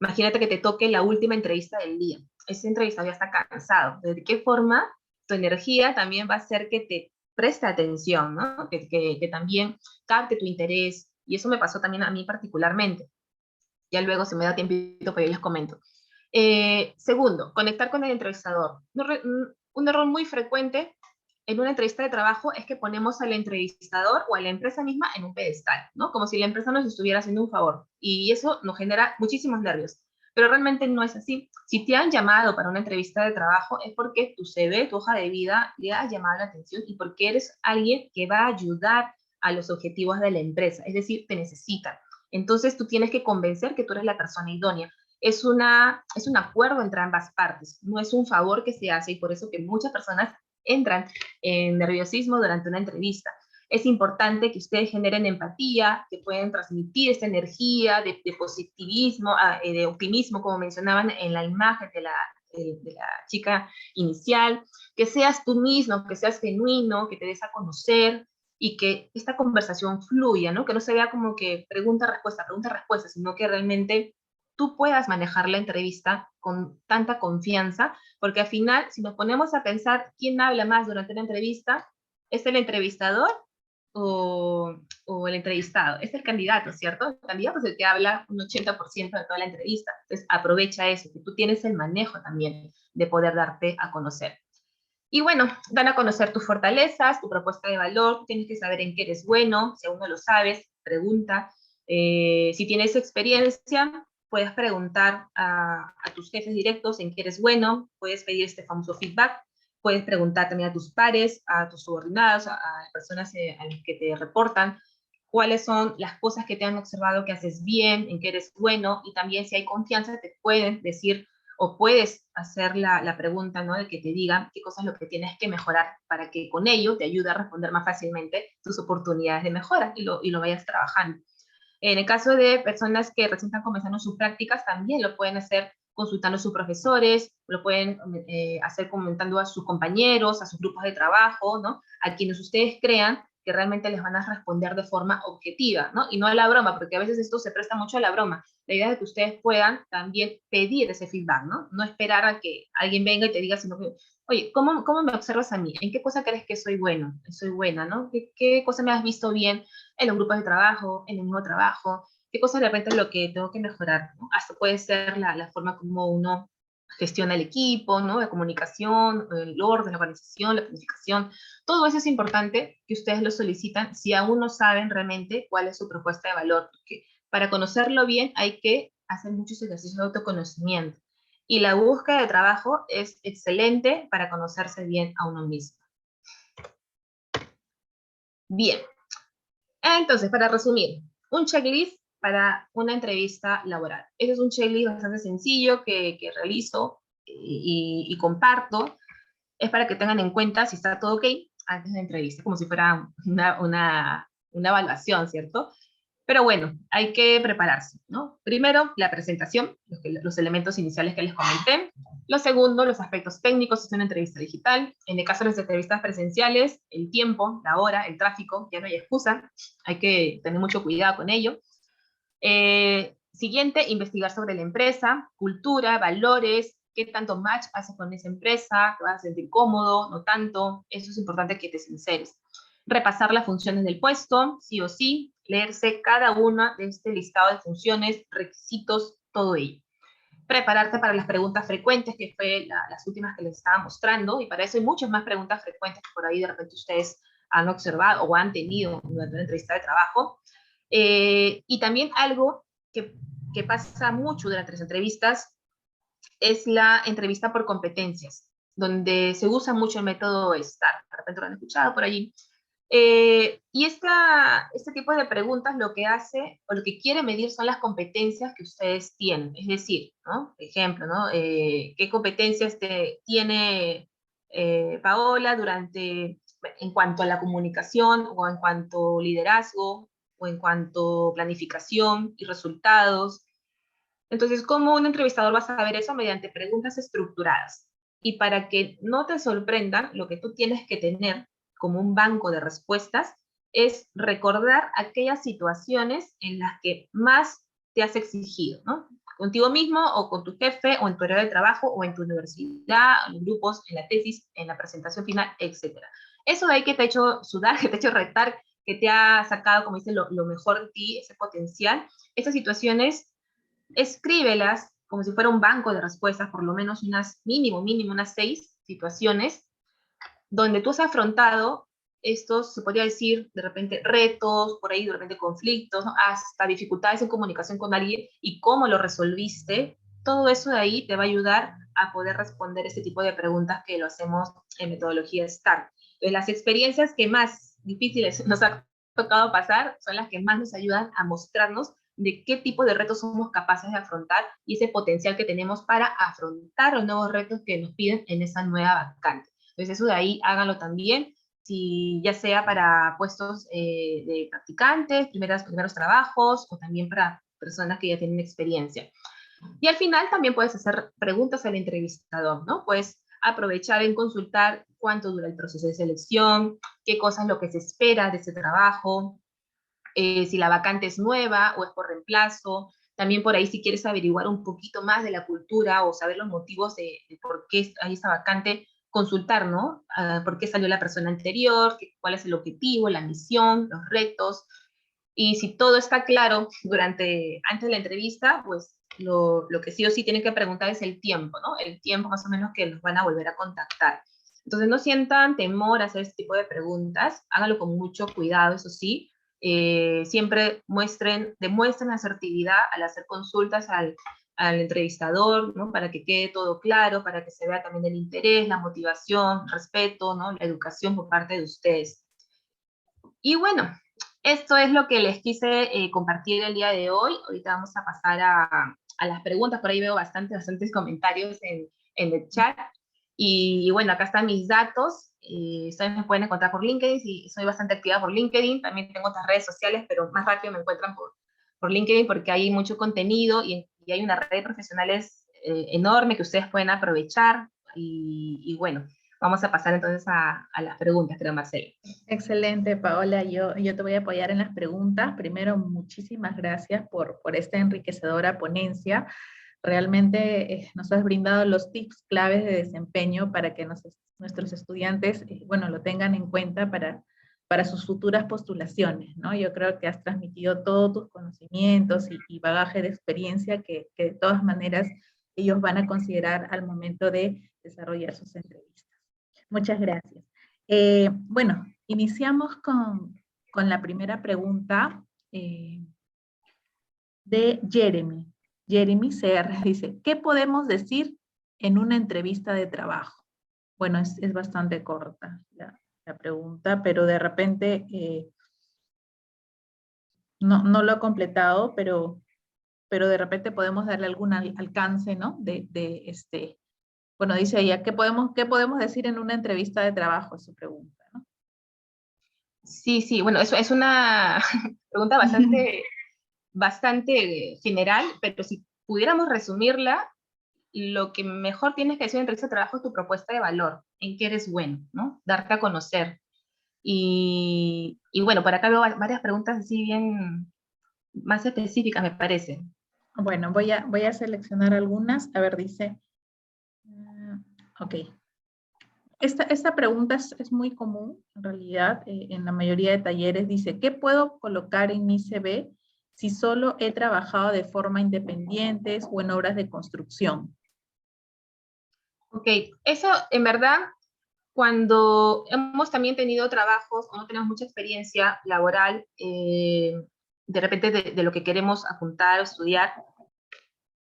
Imagínate que te toque la última entrevista del día. Ese entrevistado ya está cansado. ¿De qué forma tu energía también va a hacer que te preste atención, ¿no? Que también capte tu interés? Y eso me pasó también a mí particularmente. Ya luego, si me da tiempito, pues yo les comento. Segundo, conectar con el entrevistador. Un error muy frecuente en una entrevista de trabajo es que ponemos al entrevistador o a la empresa misma en un pedestal, ¿no? Como si la empresa nos estuviera haciendo un favor. Y eso nos genera muchísimos nervios. Pero realmente no es así. Si te han llamado para una entrevista de trabajo es porque tu CV, tu hoja de vida, le ha llamado la atención y porque eres alguien que va a ayudar a los objetivos de la empresa. Es decir, te necesitan. Entonces tú tienes que convencer que tú eres la persona idónea. Es un acuerdo entre ambas partes, no es un favor que se hace, y por eso que muchas personas entran en nerviosismo durante una entrevista. Es importante que ustedes generen empatía, que pueden transmitir esta energía de positivismo, de optimismo, como mencionaban en la imagen de la chica inicial, que seas tú mismo, que seas genuino, que te des a conocer, y que esta conversación fluya, ¿no? Que no se vea como que pregunta, respuesta, sino que realmente tú puedas manejar la entrevista con tanta confianza, porque al final, si nos ponemos a pensar quién habla más durante la entrevista, ¿es el entrevistador o el entrevistado? Es el candidato, ¿cierto? El candidato es el que habla un 80% de toda la entrevista. Entonces, aprovecha eso, que tú tienes el manejo también de poder darte a conocer. Y bueno, dan a conocer tus fortalezas, tu propuesta de valor, tienes que saber en qué eres bueno, si aún no lo sabes, pregunta. Si tienes experiencia, puedes preguntar a tus jefes directos en qué eres bueno, puedes pedir este famoso feedback, puedes preguntar también a tus pares, a tus subordinados, a personas a las que te reportan, cuáles son las cosas que te han observado que haces bien, en qué eres bueno, y también si hay confianza te pueden decir o puedes hacer la pregunta, ¿no? De que te digan qué cosas es lo que tienes que mejorar para que con ello te ayude a responder más fácilmente tus oportunidades de mejora y lo vayas trabajando. En el caso de personas que recién están comenzando sus prácticas, también lo pueden hacer consultando a sus profesores, lo pueden hacer comentando a sus compañeros, a sus grupos de trabajo, ¿no? A quienes ustedes crean que realmente les van a responder de forma objetiva, ¿no? Y no a la broma, porque a veces esto se presta mucho a la broma. La idea es que ustedes puedan también pedir ese feedback, ¿no? No esperar a que alguien venga y te diga, sino que, oye, ¿cómo me observas a mí? ¿En qué cosa crees que soy bueno? Soy buena, ¿no? ¿Qué cosa me has visto bien en los grupos de trabajo, en el mismo trabajo? ¿Qué cosa de repente es lo que tengo que mejorar, ¿no? Hasta puede ser la forma como uno gestiona el equipo, ¿no? La comunicación, el orden, la organización, la planificación. Todo eso es importante que ustedes lo solicitan si aún no saben realmente cuál es su propuesta de valor. Porque para conocerlo bien hay que hacer muchos ejercicios de autoconocimiento. Y la búsqueda de trabajo es excelente para conocerse bien a uno mismo. Bien, entonces, para resumir, un checklist para una entrevista laboral. Ese es un checklist bastante sencillo que realizo y comparto. Es para que tengan en cuenta si está todo ok antes de la entrevista, como si fuera una evaluación, ¿cierto? Pero bueno, hay que prepararse, ¿no? Primero, la presentación, los elementos iniciales que les comenté. Lo segundo, los aspectos técnicos, es una entrevista digital. En el caso de las entrevistas presenciales, el tiempo, la hora, el tráfico, ya no hay excusa. Hay que tener mucho cuidado con ello. Siguiente, investigar sobre la empresa, cultura, valores, qué tanto match haces con esa empresa, te vas a sentir cómodo, no tanto. Eso es importante que te sinceres. Repasar las funciones del puesto, sí o sí, leerse cada una de este listado de funciones, requisitos, todo ello. Prepararte para las preguntas frecuentes, que fue las últimas que les estaba mostrando, y para eso hay muchas más preguntas frecuentes que por ahí de repente ustedes han observado o han tenido durante una entrevista de trabajo. Y también algo que pasa mucho durante las entrevistas es la entrevista por competencias, donde se usa mucho el método STAR, de repente lo han escuchado por allí. Y este tipo de preguntas lo que hace, o lo que quiere medir son las competencias que ustedes tienen. Es decir, ¿no? Ejemplo, ¿no? ¿Qué competencias tiene Paola en cuanto a la comunicación, o en cuanto a liderazgo, o en cuanto a planificación y resultados? Entonces, ¿cómo un entrevistador va a saber eso? Mediante preguntas estructuradas. Y para que no te sorprendan, lo que tú tienes que tener como un banco de respuestas es recordar aquellas situaciones en las que más te has exigido, ¿no? Contigo mismo, o con tu jefe, o en tu área de trabajo, o en tu universidad, en grupos, en la tesis, en la presentación final, etc. Eso de ahí que te ha hecho sudar, que te ha hecho retar, que te ha sacado, como dice, lo mejor de ti, ese potencial, esas situaciones, escríbelas como si fuera un banco de respuestas, por lo menos mínimo unas 6 situaciones, donde tú has afrontado estos, se podría decir, de repente retos, por ahí de repente conflictos, ¿no? Hasta dificultades en comunicación con alguien, y cómo lo resolviste. Todo eso de ahí te va a ayudar a poder responder este tipo de preguntas que lo hacemos en metodología STAR. Entonces, las experiencias que más difíciles nos ha tocado pasar son las que más nos ayudan a mostrarnos de qué tipo de retos somos capaces de afrontar, y ese potencial que tenemos para afrontar los nuevos retos que nos piden en esa nueva vacante. Entonces, eso de ahí háganlo también, si ya sea para puestos de practicantes, primeros trabajos, o también para personas que ya tienen experiencia. Y al final también puedes hacer preguntas al entrevistador, ¿no? Puedes aprovechar en consultar cuánto dura el proceso de selección, qué cosa es lo que se espera de ese trabajo, si la vacante es nueva o es por reemplazo. También por ahí, si quieres averiguar un poquito más de la cultura o saber los motivos de por qué hay esa vacante, consultar, ¿no? ¿Por qué salió la persona anterior? ¿Cuál es el objetivo, la misión, los retos? Y si todo está claro antes de la entrevista, pues lo que sí o sí tienen que preguntar es el tiempo, ¿no? El tiempo más o menos que los van a volver a contactar. Entonces, no sientan temor a hacer este tipo de preguntas, háganlo con mucho cuidado, eso sí. Siempre demuestren asertividad al hacer consultas al entrevistador, ¿no? Para que quede todo claro, para que se vea también el interés, la motivación, respeto, ¿no? La educación por parte de ustedes. Y bueno, esto es lo que les quise compartir el día de hoy. Ahorita vamos a pasar a las preguntas. Por ahí veo bastantes comentarios en el chat. Y bueno, acá están mis datos. Ustedes me pueden encontrar por LinkedIn, y soy bastante activa por LinkedIn. También tengo otras redes sociales, pero más rápido me encuentran por LinkedIn, porque hay mucho contenido, y hay una red de profesionales enorme que ustedes pueden aprovechar. Y bueno, vamos a pasar entonces a las preguntas, creo, Marcelo. Excelente, Paola. Yo te voy a apoyar en las preguntas. Primero, muchísimas gracias por esta enriquecedora ponencia. Realmente nos has brindado los tips claves de desempeño para que nuestros estudiantes, bueno, lo tengan en cuenta para sus futuras postulaciones, ¿no? Yo creo que has transmitido todos tus conocimientos y bagaje de experiencia que de todas maneras ellos van a considerar al momento de desarrollar sus entrevistas. Muchas gracias. Bueno, iniciamos con la primera pregunta de Jeremy. Jeremy CR dice, ¿qué podemos decir en una entrevista de trabajo? Bueno, es bastante corta la pregunta, pero de repente no lo he completado, pero de repente podemos darle algún alcance, ¿no? Bueno, dice ella, qué podemos decir en una entrevista de trabajo? Es su pregunta, ¿no? Sí, sí, bueno, eso es una pregunta bastante general, pero si pudiéramos resumirla, lo que mejor tienes que decir en entrevista de trabajo es tu propuesta de valor, en qué eres bueno, ¿no? Darte a conocer. Y bueno, por acá veo varias preguntas así bien más específicas, me parece. Bueno, voy a seleccionar algunas. A ver, dice, ok. Esta pregunta es muy común, en realidad, en la mayoría de talleres. Dice, ¿qué puedo colocar en mi CV si solo he trabajado de forma independiente o en obras de construcción? Ok, eso en verdad, cuando hemos también tenido trabajos o no tenemos mucha experiencia laboral, de repente de lo que queremos apuntar o estudiar,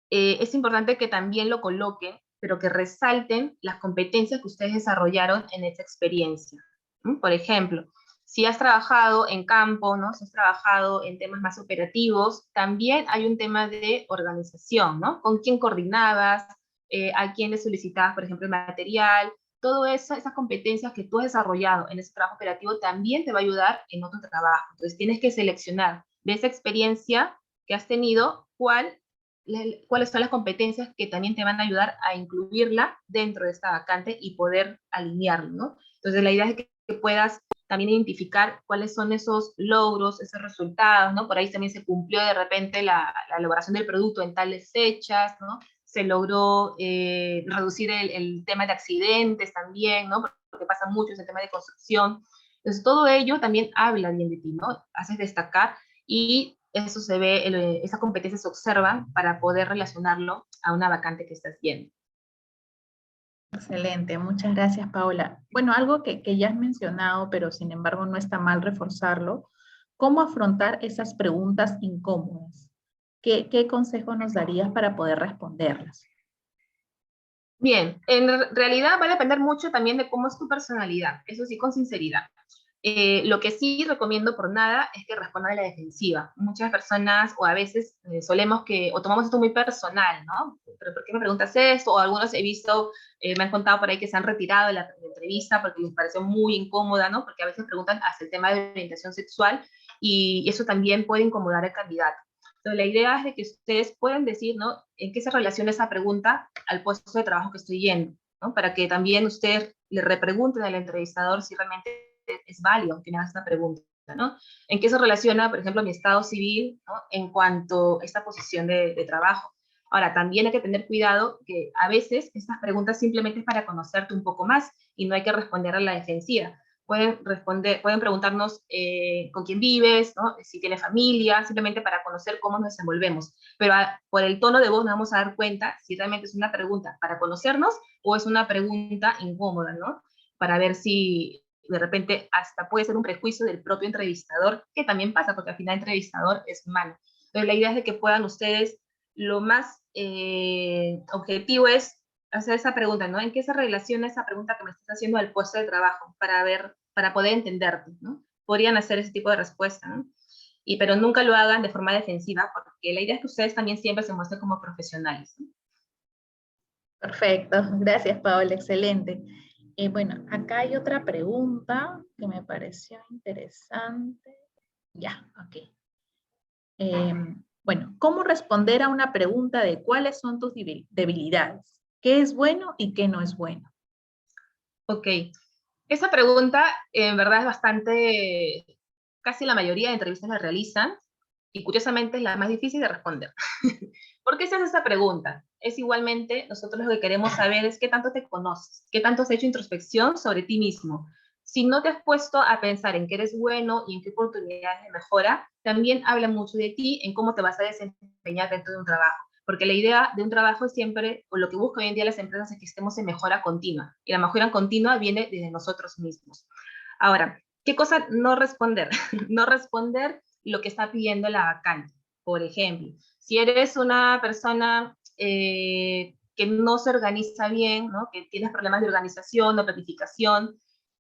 es importante que también lo coloquen, pero que resalten las competencias que ustedes desarrollaron en esa experiencia. ¿Mm? Por ejemplo, si has trabajado en campo, ¿no? Si has trabajado en temas más operativos, también hay un tema de organización, ¿no? ¿Con quién coordinabas? ¿A quién le solicitabas, por ejemplo, el material? Todo eso, esas competencias que tú has desarrollado en ese trabajo operativo también te va a ayudar en otro trabajo. Entonces tienes que seleccionar de esa experiencia que has tenido cuáles son las competencias que también te van a ayudar a incluirla dentro de esta vacante y poder alinearlo, ¿no? Entonces la idea es que puedas también identificar cuáles son esos logros, esos resultados, ¿no? Por ahí también se cumplió de repente la elaboración del producto en tales fechas, ¿no? Se logró reducir el tema de accidentes también, ¿no? Porque pasa mucho ese tema de construcción. Entonces todo ello también habla bien de ti, ¿no? Haces destacar y eso se ve, esa competencia se observa para poder relacionarlo a una vacante que estás viendo. Excelente, muchas gracias, Paola. Bueno, algo que ya has mencionado, pero sin embargo no está mal reforzarlo, ¿cómo afrontar esas preguntas incómodas? ¿Qué consejo nos darías para poder responderlas? Bien, en realidad va a depender mucho también de cómo es tu personalidad, eso sí, con sinceridad. Lo que sí recomiendo por nada es que respondan a la defensiva. Muchas personas, o a veces solemos que, o tomamos esto muy personal, ¿no? ¿Pero por qué me preguntas esto? O algunos he visto, me han contado por ahí que se han retirado de la entrevista porque les pareció muy incómoda, ¿no? Porque a veces preguntan hasta el tema de orientación sexual y eso también puede incomodar al candidato. Entonces, la idea es de que ustedes puedan decir, ¿no? En qué se relaciona esa pregunta al puesto de trabajo que estoy yendo, ¿no? Para que también ustedes le repregunten al entrevistador si realmente es válido que me hagas esta pregunta, ¿no? ¿En qué se relaciona, por ejemplo, mi estado civil, ¿no? En cuanto a esta posición de trabajo? Ahora, también hay que tener cuidado que a veces estas preguntas simplemente es para conocerte un poco más y no hay que responder a la defensiva. Pueden preguntarnos con quién vives, ¿no? Si tienes familia, simplemente para conocer cómo nos desenvolvemos. Pero por el tono de voz nos vamos a dar cuenta si realmente es una pregunta para conocernos o es una pregunta incómoda, ¿no? Para ver si de repente hasta puede ser un prejuicio del propio entrevistador, que también pasa, porque al final el entrevistador es humano. Entonces la idea es de que puedan ustedes, lo más objetivo es hacer esa pregunta, ¿no? ¿En qué se relaciona esa pregunta que me estás haciendo al puesto de trabajo? Para poder entenderte, ¿no? Podrían hacer ese tipo de respuesta, ¿no? Pero nunca lo hagan de forma defensiva, porque la idea es que ustedes también siempre se muestren como profesionales, ¿no? Perfecto, gracias, Paola, excelente. Bueno, acá hay otra pregunta que me pareció interesante. Ya, ok. Bueno, ¿cómo responder a una pregunta de cuáles son tus debilidades? ¿Qué es bueno y qué no es bueno? Ok, esa pregunta en verdad es bastante, casi la mayoría de entrevistas la realizan y curiosamente es la más difícil de responder. ¿Por qué se hace esa pregunta? Es igualmente, nosotros lo que queremos saber es qué tanto te conoces, qué tanto has hecho introspección sobre ti mismo. Si no te has puesto a pensar en qué eres bueno y en qué oportunidades de mejora, también habla mucho de ti en cómo te vas a desempeñar dentro de un trabajo. Porque la idea de un trabajo es siempre, o lo que buscan hoy en día las empresas es que estemos en mejora continua. Y la mejora continua viene desde nosotros mismos. Ahora, ¿qué cosa no responder? No responder lo que está pidiendo la vacante. Por ejemplo, si eres una persona que no se organiza bien, ¿no? Que tienes problemas de organización o planificación,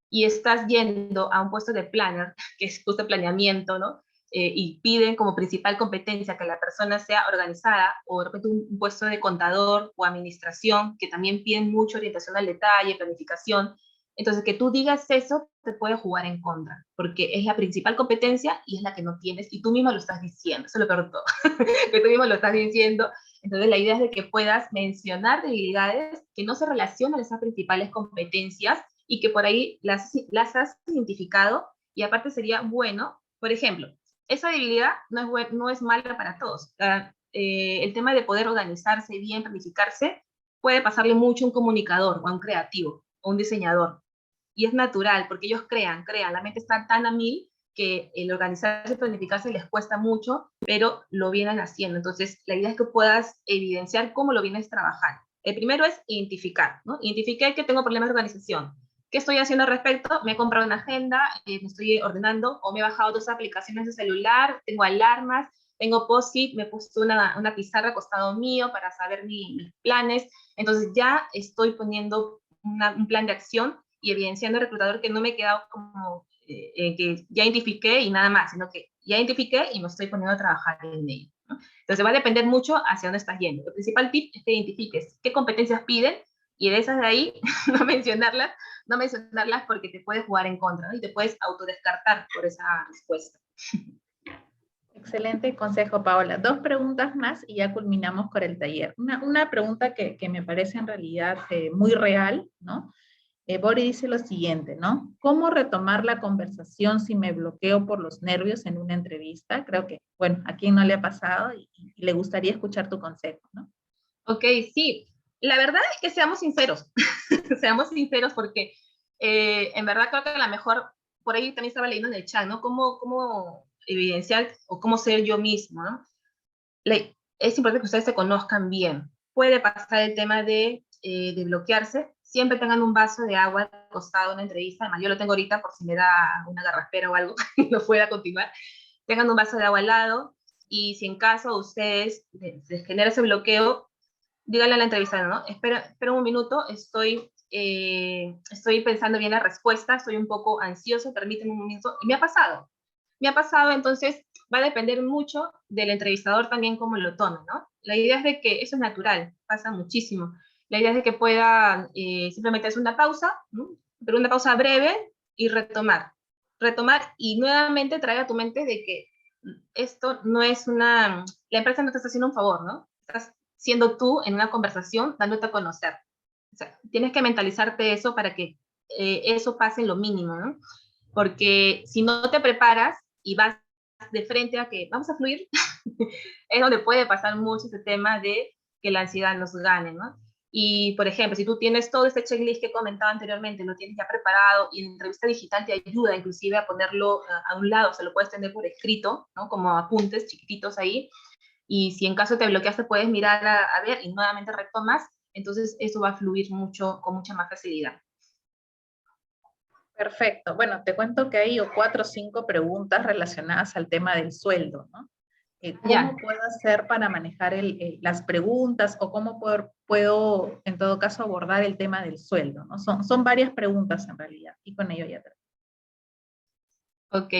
y estás yendo a un puesto de planner, que es justo planeamiento, ¿no? Y piden como principal competencia que la persona sea organizada, o de repente un puesto de contador o administración, que también piden mucha orientación al detalle, planificación. Entonces, que tú digas eso te puede jugar en contra, porque es la principal competencia y es la que no tienes, y tú mismo lo estás diciendo, eso es lo peor de todo, que tú mismo lo estás diciendo. Entonces, la idea es de que puedas mencionar debilidades que no se relacionan a esas principales competencias y que por ahí las has identificado, y aparte sería bueno, por ejemplo, esa debilidad no es mala para todos. El tema de poder organizarse bien, planificarse, puede pasarle mucho a un comunicador o a un creativo o un diseñador. Y es natural, porque ellos crean, la mente está tan a mil que el organizarse y planificarse les cuesta mucho, pero lo vienen haciendo. Entonces, la idea es que puedas evidenciar cómo lo vienes trabajando. El primero es identificar, ¿no? Identificar que tengo problemas de organización. ¿Qué estoy haciendo al respecto? Me he comprado una agenda, me estoy ordenando, o me he bajado 2 aplicaciones de celular, tengo alarmas, tengo post-it, me he puesto una pizarra al costado mío para saber mis planes. Entonces ya estoy poniendo un plan de acción y evidenciando al reclutador que no me he quedado como que ya identifiqué y nada más, sino que ya identifiqué y me estoy poniendo a trabajar en ello, ¿no? Entonces va a depender mucho hacia dónde estás yendo. El principal tip es que identifiques qué competencias piden, y de esas de ahí no mencionarlas porque te puede jugar en contra, ¿no? Y te puedes autodescartar por esa respuesta. Excelente consejo, Paola. 2 preguntas más y ya culminamos con el taller. Una pregunta que me parece en realidad muy real, ¿no? Bori dice lo siguiente, ¿no? ¿Cómo retomar la conversación si me bloqueo por los nervios en una entrevista? Creo que, bueno, a quien no le ha pasado y le gustaría escuchar tu consejo, ¿no? Ok, sí. La verdad es que seamos sinceros. Seamos sinceros porque en verdad creo que la mejor, por ahí también estaba leyendo en el chat, ¿no? Cómo evidenciar o cómo ser yo mismo, ¿no? Es importante que ustedes se conozcan bien. Puede pasar el tema de bloquearse. Siempre tengan un vaso de agua al costado de una entrevista. Además, yo lo tengo ahorita por si me da una garraspera o algo y no pueda continuar. Tengan un vaso de agua al lado, y si en caso a ustedes les genera ese bloqueo, díganle a la entrevistada, ¿no? Espera un minuto, estoy pensando bien la respuesta, estoy un poco ansioso, permíteme un minuto. Y me ha pasado, entonces va a depender mucho del entrevistador también cómo lo tome, ¿no? La idea es de que eso es natural, pasa muchísimo. La idea es de que pueda simplemente hacer una pausa, ¿no? Pero una pausa breve y retomar. Retomar y nuevamente traer a tu mente de que esto no es la empresa no te está haciendo un favor, ¿no? Estás siendo tú en una conversación, dándote a conocer. O sea, tienes que mentalizarte eso para que eso pase en lo mínimo, ¿no? Porque si no te preparas y vas de frente a que vamos a fluir, es donde puede pasar mucho ese tema de que la ansiedad nos gane, ¿no? Y, por ejemplo, si tú tienes todo este checklist que he comentado anteriormente, lo tienes ya preparado, y en entrevista digital te ayuda inclusive a ponerlo a un lado, o sea, lo puedes tener por escrito, ¿no? Como apuntes chiquititos ahí, y si en caso te bloqueaste puedes mirar a ver y nuevamente retomas, entonces eso va a fluir mucho, con mucha más facilidad. Perfecto. Bueno, te cuento que hay 4 o 5 preguntas relacionadas al tema del sueldo, ¿no? ¿Cómo puedo hacer para manejar las preguntas, o cómo puedo, en todo caso, abordar el tema del sueldo, ¿no? Son varias preguntas en realidad, y con ello ya termino. Ok,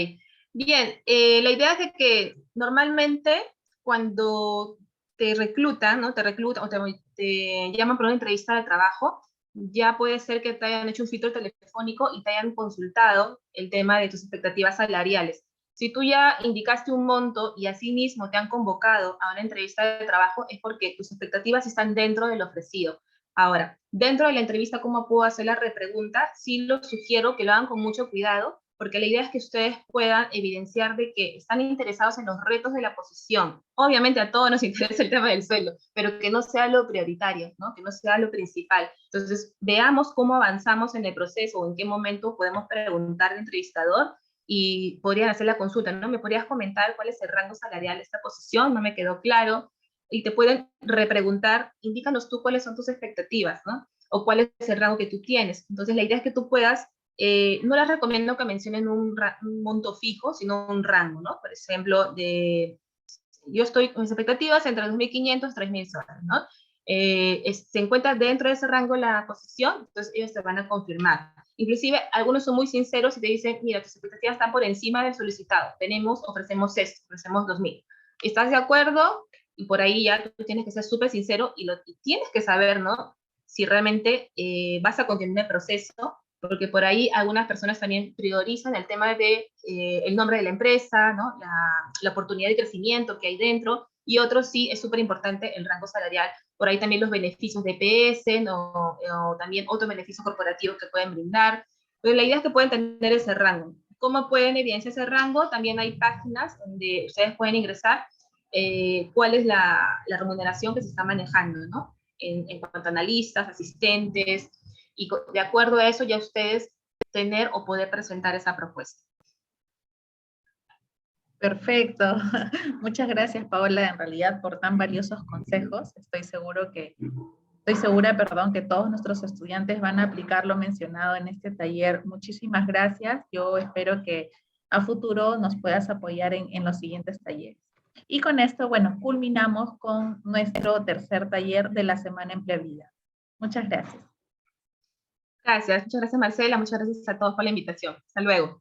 bien, la idea es de que normalmente cuando te reclutan, ¿no? Te reclutan o te llaman para una entrevista de trabajo, ya puede ser que te hayan hecho un filtro telefónico y te hayan consultado el tema de tus expectativas salariales. Si tú ya indicaste un monto y asimismo te han convocado a una entrevista de trabajo, es porque tus expectativas están dentro del ofrecido. Ahora, dentro de la entrevista, ¿cómo puedo hacer la repregunta? Sí, lo sugiero que lo hagan con mucho cuidado, porque la idea es que ustedes puedan evidenciar de que están interesados en los retos de la posición. Obviamente a todos nos interesa el tema del sueldo, pero que no sea lo prioritario, ¿no? Que no sea lo principal. Entonces, veamos cómo avanzamos en el proceso, o en qué momento podemos preguntar al entrevistador y podrían hacer la consulta, ¿no? ¿Me podrías comentar cuál es el rango salarial de esta posición? No me quedó claro. Y te pueden repreguntar, indícanos tú cuáles son tus expectativas, ¿no? O cuál es el rango que tú tienes. Entonces, la idea es que tú puedas, no les recomiendo que mencionen un monto fijo, sino un rango, ¿no? Por ejemplo, yo estoy con mis expectativas entre 2.500 y 3.000 soles, ¿no? se encuentra dentro de ese rango la posición, entonces ellos te van a confirmar. Inclusive, algunos son muy sinceros y te dicen, mira, tus expectativas están por encima del solicitado, ofrecemos esto, ofrecemos 2.000. ¿Estás de acuerdo? Y por ahí ya tú tienes que ser súper sincero y tienes que saber, ¿no? Si realmente vas a continuar el proceso, porque por ahí algunas personas también priorizan el tema de el nombre de la empresa, ¿no? La oportunidad de crecimiento que hay dentro, y otros sí es súper importante el rango salarial. Por ahí también los beneficios de EPS, ¿no? O también otros beneficios corporativos que pueden brindar. Pero la idea es que pueden tener ese rango. ¿Cómo pueden evidenciar ese rango? También hay páginas donde ustedes pueden ingresar cuál es la remuneración que se está manejando, ¿no? En cuanto a analistas, asistentes, y de acuerdo a eso ya ustedes tener o poder presentar esa propuesta. Perfecto. Muchas gracias, Paola, en realidad, por tan valiosos consejos. Estoy segura, perdón, que todos nuestros estudiantes van a aplicar lo mencionado en este taller. Muchísimas gracias. Yo espero que a futuro nos puedas apoyar en los siguientes talleres. Y con esto, bueno, culminamos con nuestro tercer taller de la Semana Empleabilidad. Muchas gracias. Gracias, muchas gracias Marcela, muchas gracias a todos por la invitación. Hasta luego.